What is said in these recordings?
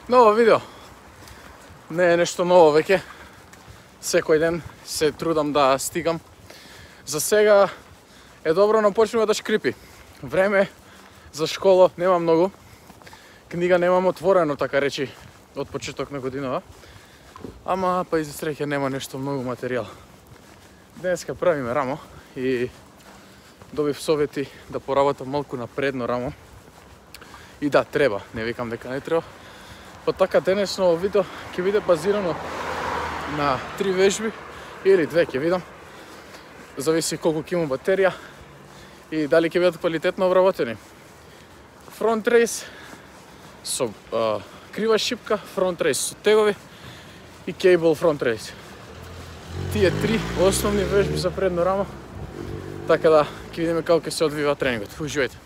Ново видео. Не е нешто ново веќе. Секој ден се трудам да стигам. За сега е добро, но почнува да шкрипи. Време за школа нема многу. Книга немам отворено, така речи, од почеток на годинава. Ама па и за среќа нема нешто многу материјал. Денеска правиме рамо и добив совети да поработам малку на предно рамо. И да, треба, не викам дека не треба. Па така денешно видео ќе биде базирано на 3 вежби или 2 ќе видам. Зависи колку ќе имам батерија и дали ќе бидат квалитетно обработени. Фронт рейс со крива шипка, фронт рейс со тегови и кейбл фронт рейс. Тие 3 основни вежби за предно рамо. Така да, ќе видиме како ќе се одвива тренингот. Уживајте.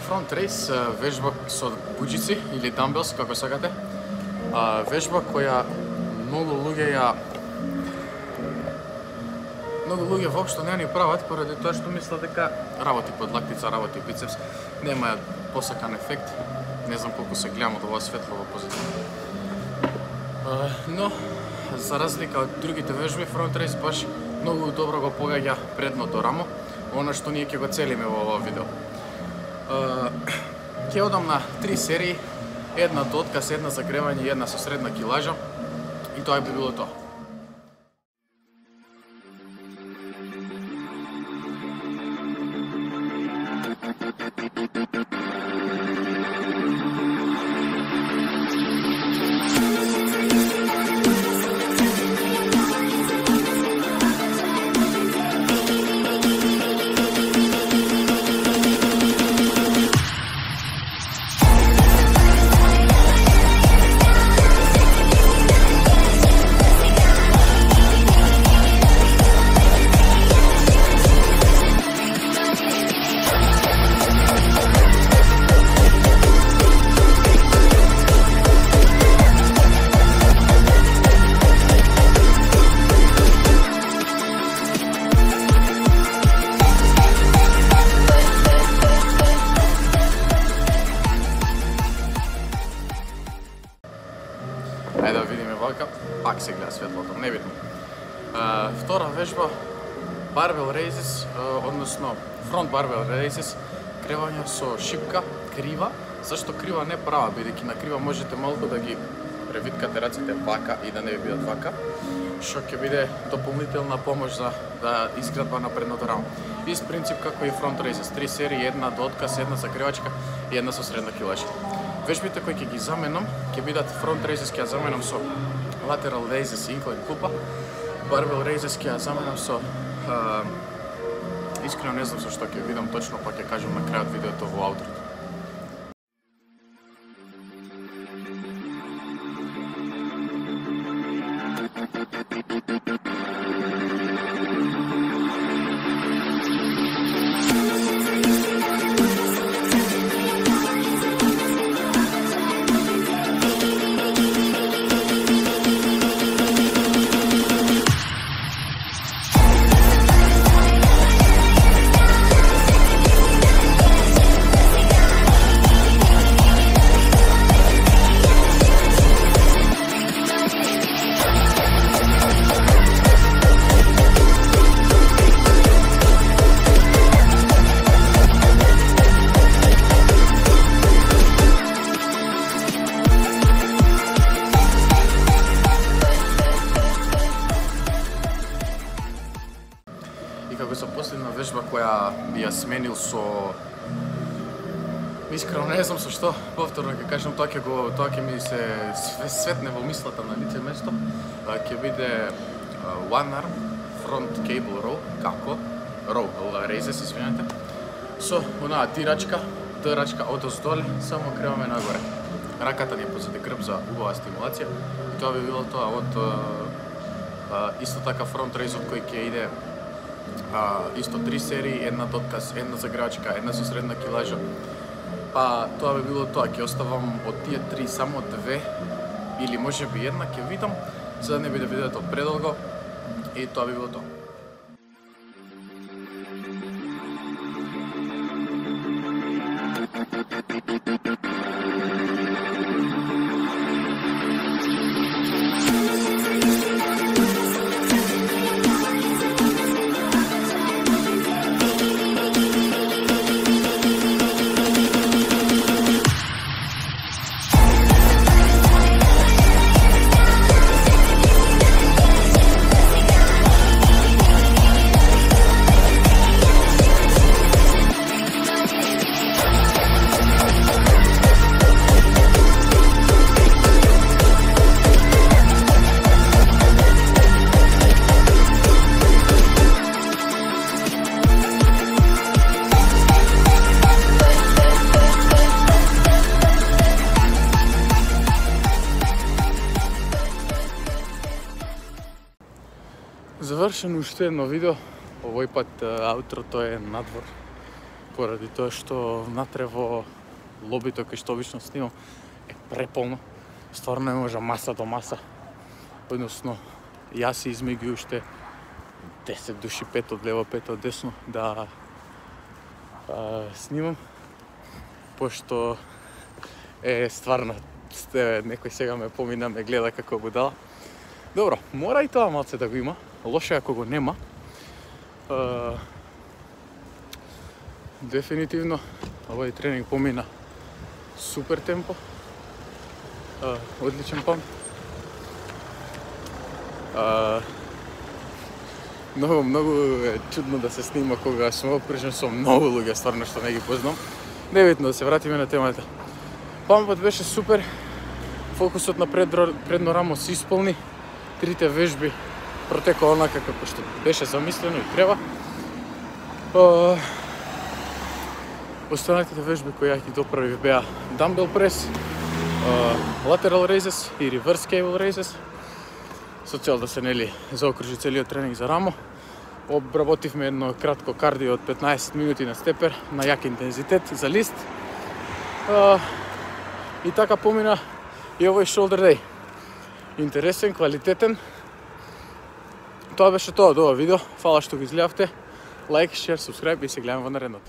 Фронт рейс вежба со буџици или дамбелс, како сакате. Вежба која многу луѓе воопшто не ни прават поради тоа што мислат дека работи под лактица, работи бицепс, нема посакан ефект. Не знам колку се гледам од ова светло во позитив. Но за разлика од другите вежби, фронт рейс баш многу добро го погаѓа предното рамо, она што ние ќе го целиме во ова видео. Ќе одам на 3 серии, една до отказ, една за гревање и една со средна килажа, и тоа би било тоа. Ајде да видиме вака, пак се гледа светлото, не видно. Втора вежба, барбел рейзис, односно фронт барбел рейзис, кревање со шипка, крива. Зашто крива не права, бидејќи на крива можете малку да ги превиткате рацете вака и да не ви бидат вака, што ќе биде дополнителна помош за изградба на предното рамо. Ист принцип како и фронт рейзис, 3 серии, една до отказ, една за кревачка и една со средна килажа. Вежбите кои ќе ги заменам, ќе бидат фронт рейзис ќе ја заменам со латерал рейзис инклайн клупа, барбел рейзис ќе ја заменам со искрено не знам со што ќе видам точно, па ќе кажам на крајот видеото во аутрото. која би ја сменил со... Искрено не знам со што, повторно ќе кажам, тоа ќе ми се светне во мислата на лице место. Ќе биде One Arm Front Cable Row, како? Row Raises, извинете. Со онаа дирачка одоздоле, само креваме нагоре. Раката ни е позади грб за убава стимулација. И тоа би било тоа од исто така фронт рейз од кој ќе иде исто 3 серии, една дотказ, една загревачка, една со средна килажа. Па тоа би било тоа, ќе оставам од тие 3 само 2 или можеби една, ќе видам, за да не биде видеото предолго и тоа би било тоа. Завршено уште едно видео, овој пат аутрото е надвор, поради тоа што внатре во лобито кај што обично снимам е преполно, стварно не може маса до маса, односно јас и измеѓу уште 10 души, 5 од лево, 5 од десно, да снимам, пошто е стварно, некој сега ме помина, ме гледа како будала. Добро, мора и тоа малце да го има, лошо ако го нема. Дефинитивно, овој тренинг помина супер темпо, одличен план. Многу е чудно да се снима кога сум опрежен со многу луѓе, стварно што не ги познам. Небитно, да се вратиме на темата. Пампот беше супер, фокусот на предно рамо се исполни, трите вежби протекоа онака како што беше замислено и треба. Останатите вежби кои ја ги доправив беа dumbbell прес, lateral raises и reverse cable raises, со цел да се заокружи целиот тренинг за рамо. Обработивме едно кратко кардио од 15 минути на степер на јак интензитет за лист. И така помина и овој shoulder day. Интересен, квалитетен. Тоа беше тоа од ова видео. Фала што го изгледавте. Лайк, шер, субскрайб и се гледаме во наредното.